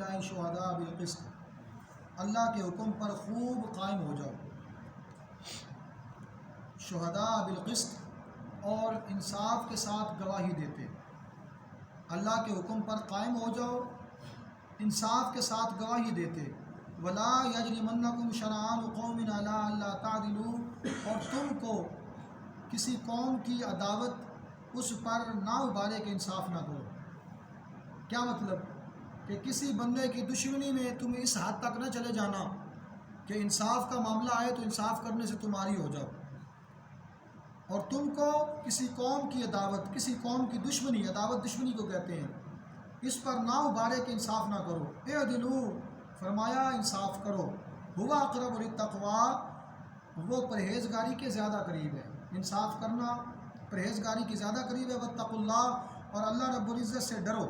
للہ شہداء بالقسط، اللہ کے حکم پر خوب قائم ہو جاؤ، شہداء بالقسط اور انصاف کے ساتھ گواہی دیتے، اللہ کے حکم پر قائم ہو جاؤ، انصاف کے ساتھ گواہی دیتے، ولا یجرمنکم شنآن قوم علی الا تعدلوا، اور تم کو کسی قوم کی عداوت اس پر نہ ابھارے کہ انصاف نہ کرو۔ کیا مطلب؟ کہ کسی بندے کی دشمنی میں تم اس حد تک نہ چلے جانا کہ انصاف کا معاملہ آئے تو انصاف کرنے سے تمہاری ہو جاؤ، اور تم کو کسی قوم کی عداوت، کسی قوم کی دشمنی، عداوت دشمنی کو کہتے ہیں، اس پر نہ ابھارے کہ انصاف نہ کرو۔ اعدلوا، فرمایا انصاف کرو، ہوا اقرب للتقوی، وہ پرہیزگاری کے زیادہ قریب ہے، انصاف کرنا پرہیزگاری کی زیادہ قریب ہے۔ واتقوا اللہ، اور اللہ رب العزت سے ڈرو،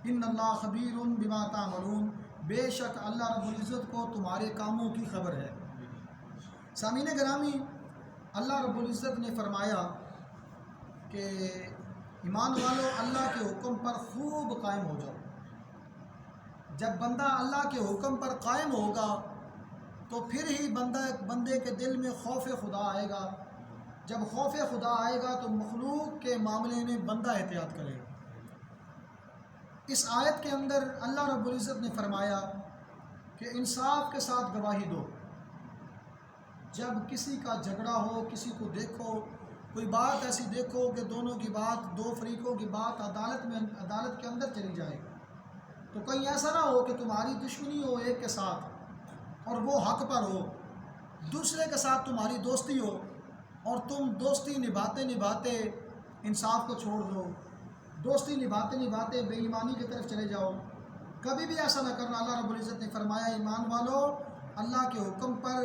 ان اللہ خبیر بما تعملون، بے شک اللہ رب العزت کو تمہارے کاموں کی خبر ہے۔ سامعین گرامی، اللہ رب العزت نے فرمایا کہ ایمان والو اللہ کے حکم پر خوب قائم ہو جاؤ۔ جب بندہ اللہ کے حکم پر قائم ہوگا تو پھر ہی بندے کے دل میں خوف خدا آئے گا۔ جب خوف خدا آئے گا تو مخلوق کے معاملے میں بندہ احتیاط کرے گا۔ اس آیت کے اندر اللہ رب العزت نے فرمایا کہ انصاف کے ساتھ گواہی دو۔ جب کسی کا جھگڑا ہو، کسی کو دیکھو، کوئی بات ایسی دیکھو کہ دونوں کی بات، دو فریقوں کی بات عدالت کے اندر چلی جائے، تو کہیں ایسا نہ ہو کہ تمہاری دشمنی ہو ایک کے ساتھ اور وہ حق پر ہو، دوسرے کے ساتھ تمہاری دوستی ہو اور تم دوستی نبھاتے نبھاتے انصاف کو چھوڑ دو، دوستی نبھاتے نبھاتے بے ایمانی کی طرف چلے جاؤ۔ کبھی بھی ایسا نہ کرنا۔ اللہ رب العزت نے فرمایا ایمان والو اللہ کے حکم پر،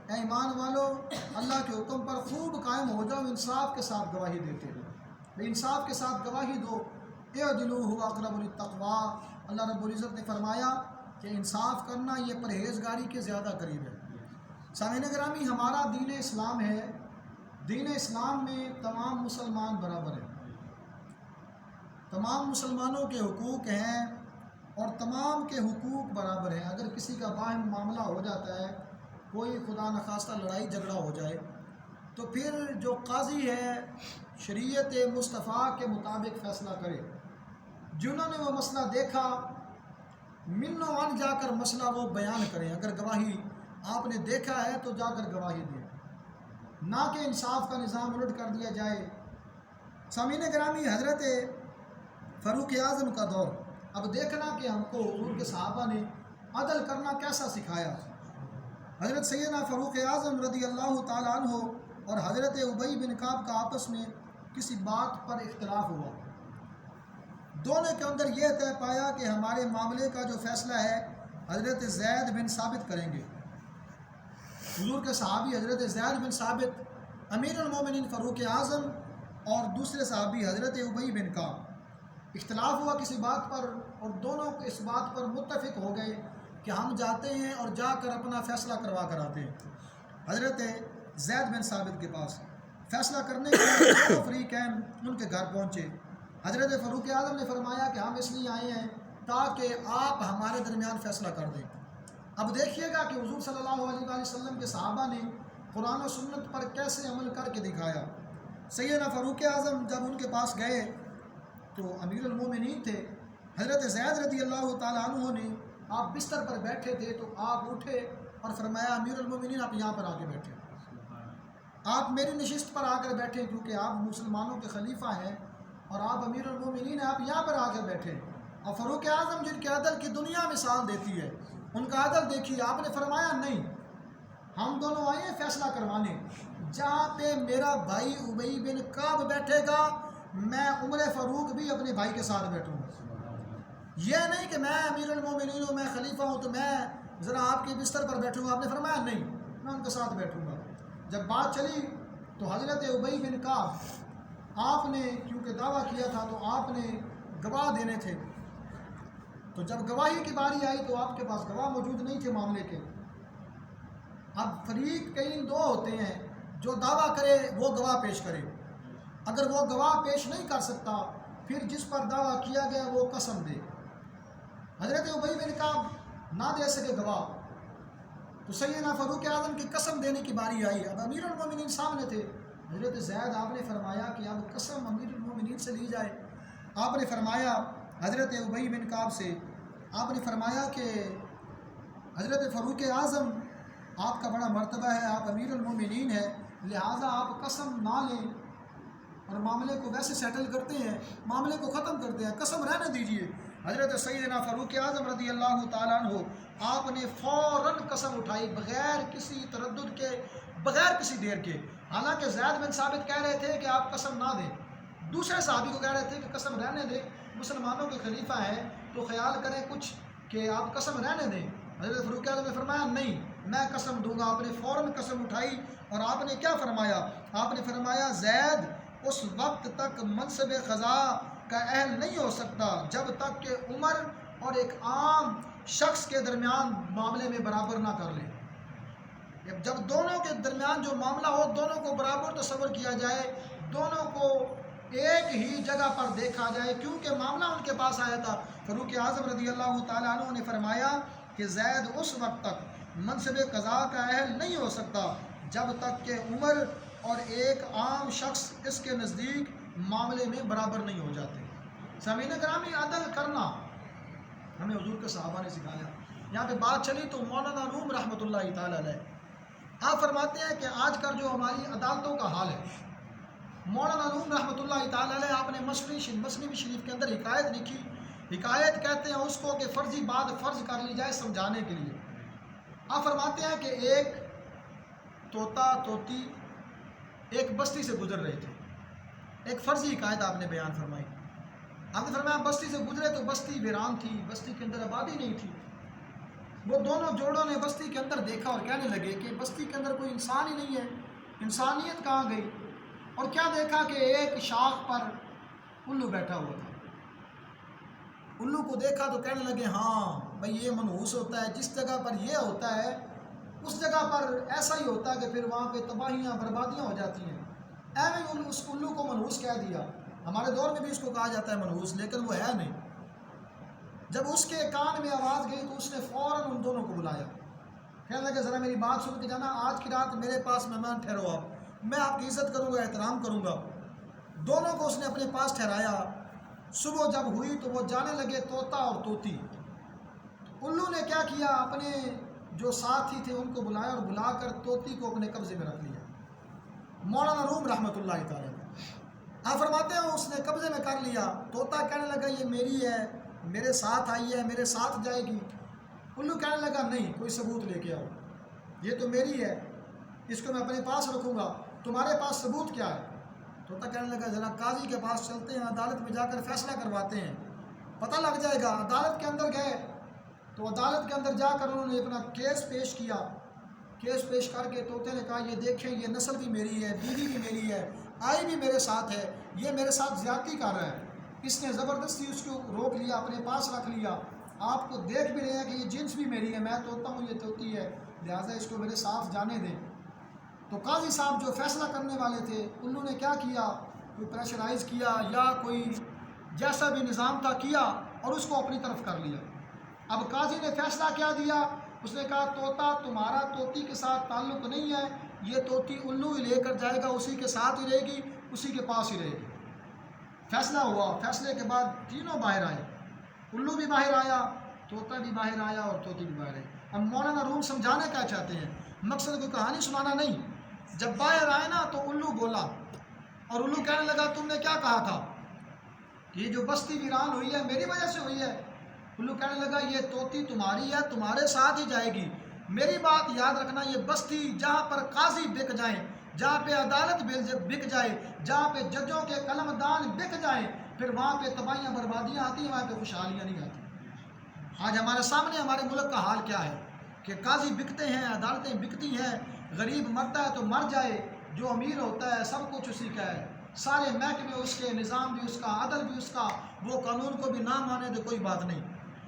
اے ایمان والو اللہ کے حکم پر خوب قائم ہو جاؤ، انصاف کے ساتھ گواہی دیتے ہو، انصاف کے ساتھ گواہی دو۔ اعدلوا هو اقرب للتقوی، اللہ رب العزت نے فرمایا کہ انصاف کرنا یہ پرہیزگاری کے زیادہ قریب ہے۔ سامعین گرامی، ہمارا دین اسلام ہے، دین اسلام میں تمام مسلمان برابر ہیں، تمام مسلمانوں کے حقوق ہیں اور تمام کے حقوق برابر ہیں۔ اگر کسی کا باہم معاملہ ہو جاتا ہے، کوئی خدا نخواستہ لڑائی جھگڑا ہو جائے، تو پھر جو قاضی ہے شریعت مصطفیٰ کے مطابق فیصلہ کرے۔ جنہوں نے وہ مسئلہ دیکھا من و عن جا کر مسئلہ وہ بیان کریں۔ اگر گواہی آپ نے دیکھا ہے تو جا کر گواہی دیں، نہ کہ انصاف کا نظام الٹ کر دیا جائے۔ سامعین گرامی، حضرت فاروق اعظم کا دور، اب دیکھنا کہ ہم کو حضور کے صحابہ نے عدل کرنا کیسا سکھایا۔ حضرت سیدنا فاروق اعظم رضی اللہ تعالیٰ عنہ اور حضرت ابی بن کعب کا آپس میں کسی بات پر اختلاف ہوا، دونوں کے اندر یہ طے پایا کہ ہمارے معاملے کا جو فیصلہ ہے حضرت زید بن ثابت کریں گے۔ حضور کے صحابی حضرت زید بن ثابت، امیر المومنین فاروق اعظم اور دوسرے صحابی حضرت ابی بن کعب، اختلاف ہوا کسی بات پر اور دونوں اس بات پر متفق ہو گئے کہ ہم جاتے ہیں اور جا کر اپنا فیصلہ کروا کر آتے ہیں حضرت زید بن ثابت کے پاس۔ فیصلہ کرنے کے لیے دونوں فریقین ان کے گھر پہنچے۔ حضرت فاروق اعظم نے فرمایا کہ ہم اس لیے آئے ہیں تاکہ آپ ہمارے درمیان فیصلہ کر دیں۔ اب دیکھیے گا کہ حضور صلی اللہ علیہ وآلہ وسلم کے صحابہ نے قرآن و سنت پر کیسے عمل کر کے دکھایا۔ سیدنا فاروق اعظم جب ان کے پاس گئے تو امیر المومنین تھے، حضرت زید رضی اللہ تعالیٰ عنہ نے، آپ بستر پر بیٹھے تھے تو آپ اٹھے اور فرمایا امیر المومنین آپ یہاں پر آ کے بیٹھے، آپ میری نشست پر آ کر بیٹھے، کیونکہ آپ مسلمانوں کے خلیفہ ہیں اور آپ امیر المومنین ہیں، آپ یہاں پر آ کر بیٹھے۔ اور فاروق اعظم جن کے عدل کی دنیا مثال دیتی ہے، ان کا عدل دیکھیے، آپ نے فرمایا نہیں، ہم دونوں آئے ہیں فیصلہ کروانے، جہاں پہ میرا بھائی ابی بن کعب بیٹھے گا میں عمر فاروق بھی اپنے بھائی کے ساتھ بیٹھوں گا۔ یہ نہیں کہ میں امیر المومنین ہوں، میں خلیفہ ہوں تو میں ذرا آپ کے بستر پر بیٹھوں گا، آپ نے فرمایا نہیں، میں ان کے ساتھ بیٹھوں گا۔ جب بات چلی تو حضرت ابی بن کعب، آپ نے کیونکہ دعویٰ کیا تھا تو آپ نے گواہ دینے تھے، تو جب گواہی کی باری آئی تو آپ کے پاس گواہ موجود نہیں تھے معاملے کے۔ اب فریق کئی دو ہوتے ہیں، جو دعویٰ کرے وہ گواہ پیش کرے، اگر وہ گواہ پیش نہیں کر سکتا پھر جس پر دعویٰ کیا گیا وہ قسم دے۔ حضرت ابی بن کعب نہ دے سکے گواہ، تو سیدنا فاروق اعظم کی قسم دینے کی باری آئی۔ اب امیر المومنین سامنے تھے، حضرت زید آپ نے فرمایا کہ اب قسم امیر المومنین سے لی جائے۔ آپ نے فرمایا حضرت ابی بن کعب سے، آپ نے فرمایا کہ حضرت فاروق اعظم آپ کا بڑا مرتبہ ہے، آپ امیر المومنین ہیں، لہٰذا آپ قسم نہ لیں اور معاملے کو ویسے سیٹل کرتے ہیں، معاملے کو ختم کرتے ہیں، قسم رہنے دیجئے۔ حضرت سیدنا فاروق اعظم رضی اللہ تعالیٰ عنہ آپ نے فوراً قسم اٹھائی بغیر کسی تردد کے، بغیر کسی دیر کے۔ حالانکہ زید بن ثابت کہہ رہے تھے کہ آپ قسم نہ دیں، دوسرے صحابی کو کہہ رہے تھے کہ قسم رہنے دیں، مسلمانوں کے خلیفہ ہیں تو خیال کریں کچھ کہ آپ قسم رہنے دیں۔ حضرت فاروق اعظم نے فرمایا نہیں، میں قسم دوں گا۔ آپ نے فوراً قسم اٹھائی اور آپ نے کیا فرمایا؟ آپ نے فرمایا زید اس وقت تک منصب قضا کا اہل نہیں ہو سکتا جب تک کہ عمر اور ایک عام شخص کے درمیان معاملے میں برابر نہ کر لے۔ جب دونوں کے درمیان جو معاملہ ہو، دونوں کو برابر تصور کیا جائے، دونوں کو ایک ہی جگہ پر دیکھا جائے، کیونکہ معاملہ ان کے پاس آیا تھا۔ فاروق اعظم رضی اللہ تعالیٰ عنہ نے فرمایا کہ زید اس وقت تک منصب قضا کا اہل نہیں ہو سکتا جب تک کہ عمر اور ایک عام شخص اس کے نزدیک معاملے میں برابر نہیں ہو جاتے۔ سامعین گرامی، عدل کرنا ہمیں حضور کے صحابہ نے سکھایا۔ یہاں پہ بات چلی تو مولانا روم رحمۃ اللہ تعالیٰ علیہ آپ فرماتے ہیں کہ آج کل جو ہماری عدالتوں کا حال ہے، مولانا روم رحمۃ اللہ تعالیٰ علیہ آپ نے مسنوی شریف کے اندر حکایت لکھی۔ حکایت کہتے ہیں اس کو کہ فرضی بات فرض کر لی جائے سمجھانے کے لیے۔ آپ فرماتے ہیں کہ ایک طوطا طوطی ایک بستی سے گزر رہے تھے۔ ایک فرضی حکایت آپ نے بیان فرمائی۔ آپ نے فرمایا بستی سے گزرے تو بستی ویران تھی، بستی کے اندر آبادی نہیں تھی۔ وہ دونوں جوڑوں نے بستی کے اندر دیکھا اور کہنے لگے کہ بستی کے اندر کوئی انسان ہی نہیں ہے، انسانیت کہاں گئی؟ اور کیا دیکھا کہ ایک شاخ پر الو بیٹھا ہوا تھا۔ الو کو دیکھا تو کہنے لگے ہاں بھئی یہ منحوس ہوتا ہے، جس جگہ پر یہ ہوتا ہے اس جگہ پر ایسا ہی ہوتا ہے کہ پھر وہاں پہ تباہیاں بربادیاں ہو جاتی ہیں۔ ایویں اس الو کو منحوس کہہ دیا۔ ہمارے دور میں بھی اس کو کہا جاتا ہے منحوس، لیکن وہ ہے نہیں۔ جب اس کے کان میں آواز گئی تو اس نے فوراً ان دونوں کو بلایا، کہنے لگے ذرا میری بات سن کے جانا، آج کی رات میرے پاس مہمان ٹھہرو، آپ میں آپ کی عزت کروں گا، احترام کروں گا۔ دونوں کو اس نے اپنے پاس ٹھہرایا۔ صبح جب ہوئی تو وہ جانے لگے طوطا اور طوطی۔ الو نے کیا کیا، اپنے جو ساتھی تھے ان کو بلایا اور بلا کر طوطی کو اپنے قبضے میں رکھ لیا۔ مولانا روم رحمۃ اللہ تعالیٰ آپ فرماتے ہیں اس نے قبضے میں کر لیا۔ طوطا کہنے لگا یہ میری ہے، میرے ساتھ آئی ہے، میرے ساتھ جائے گی۔ الو کہنے لگا نہیں، کوئی ثبوت لے کے آؤ، یہ تو میری ہے، اس کو میں اپنے پاس رکھوں گا، تمہارے پاس ثبوت کیا ہے؟ طوطا کہنے لگا ذرا قاضی کے پاس چلتے ہیں، عدالت میں جا کر فیصلہ کرواتے ہیں، پتہ لگ جائے گا۔ عدالت کے اندر گئے تو عدالت کے اندر جا کر انہوں نے اپنا کیس پیش کیا۔ کیس پیش کر کے طوطے نے کہا یہ دیکھیں یہ نسل بھی میری ہے، بیوی بھی میری ہے، آئی بھی میرے ساتھ ہے، یہ میرے ساتھ زیادتی کر رہا ہے۔ اس نے زبردستی اس کو روک لیا، اپنے پاس رکھ لیا۔ آپ کو دیکھ بھی رہے ہیں کہ یہ جنس بھی میری ہے، میں طوطا ہوں یہ طوطی ہے، لہٰذا اس کو میرے ساتھ جانے دیں۔ تو قاضی صاحب جو فیصلہ کرنے والے تھے انہوں نے کیا کیا، کوئی پریشرائز کیا یا کوئی جیسا بھی نظام تھا کیا اور اس کو اپنی طرف کر لیا۔ اب قاضی نے فیصلہ کیا دیا، اس نے کہا طوطا تمہارا طوطی کے ساتھ تعلق نہیں ہے، یہ طوطی الو ہی لے کر جائے گا، اسی کے ساتھ ہی رہے گی، اسی کے پاس ہی رہے گی۔ فیصلہ ہوا، فیصلے کے بعد تینوں باہر آئے، الو بھی باہر آیا، طوطا بھی باہر آیا اور طوطی بھی باہر آئی۔ اب مولانا روم سمجھانا کیا چاہتے ہیں، مقصد کوئی کہانی سنانا نہیں۔ جب باہر آئے نا تو الو بولا اور الو کہنے لگا تم نے کیا کہا تھا کہ یہ جو بستی ویران ہوئی ہے میری وجہ سے ہوئی ہے؟ الو کہنے لگا یہ طوطی تمہاری ہے، تمہارے ساتھ ہی جائے گی۔ میری بات یاد رکھنا، یہ بستی جہاں پر قاضی بک جائیں، جہاں پہ عدالت بک جائے، جہاں پہ ججوں کے قلم دان بک جائیں، پھر وہاں پہ تباہیاں بربادیاں آتی ہیں، وہاں پہ خوشحالیاں نہیں آتی۔ آج ہمارے سامنے ہمارے ملک کا حال کیا ہے کہ قاضی بکتے ہیں، عدالتیں بکتی ہیں، غریب مرتا ہے تو مر جائے، جو امیر ہوتا ہے سب کچھ اسی کا ہے، سارے محکمے اس کے، نظام بھی اس کا، عدل بھی اس کا، وہ قانون کو بھی نہ مانے تو کوئی بات نہیں۔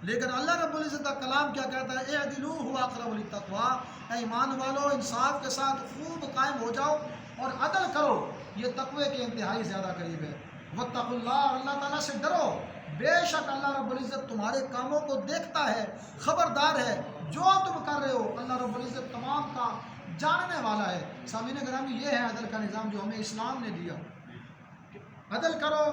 لیکن اللہ رب العزت کا کلام کیا کہتا ہے، اعدلوا هو اقرب للتقوی، اے ایمان والو انصاف کے ساتھ خوب قائم ہو جاؤ اور عدل کرو، یہ تقوی کے انتہائی زیادہ قریب ہے۔ واتقوا اللہ، اللہ تعالیٰ سے ڈرو، بے شک اللہ رب العزت تمہارے کاموں کو دیکھتا ہے، خبردار ہے، جو تم کر رہے ہو اللہ رب العزت تمام کا جاننے والا ہے۔ سامعین گرامی، یہ ہے عدل کا نظام جو ہمیں اسلام نے دیا۔ عدل کرو،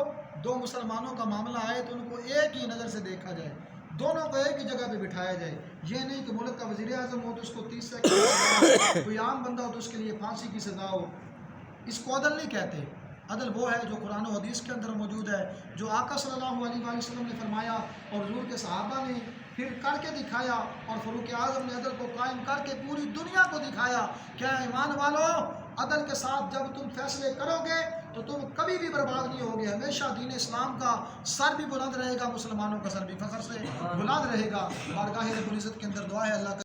دو مسلمانوں کا معاملہ آئے تو ان کو ایک ہی نظر سے دیکھا جائے، دونوں کو ایک ہی جگہ پہ بٹھایا جائے۔ یہ نہیں کہ ملک کا وزیر اعظم ہو تو اس کو 30 سال کی سزا ہو، کوئی عام بندہ ہو تو اس کے لیے پھانسی کی سزا ہو، اس کو عدل نہیں کہتے۔ عدل وہ ہے جو قرآن و حدیث کے اندر موجود ہے، جو آقا صلی اللہ علیہ وآلہ وسلم نے فرمایا اور حضور کے صحابہ نے پھر کر کے دکھایا، اور فاروق اعظم نے عدل کو قائم کر کے پوری دنیا کو دکھایا۔ کیا ایمان والو، عدل کے ساتھ جب تم فیصلے کرو گے تو تم کبھی بھی برباد نہیں ہوگے، ہمیشہ دین اسلام کا سر بھی بلند رہے گا، مسلمانوں کا سر بھی فخر سے بلند رہے گا۔ بارگاہ رب العزت کے اندر دعا ہے اللہ کا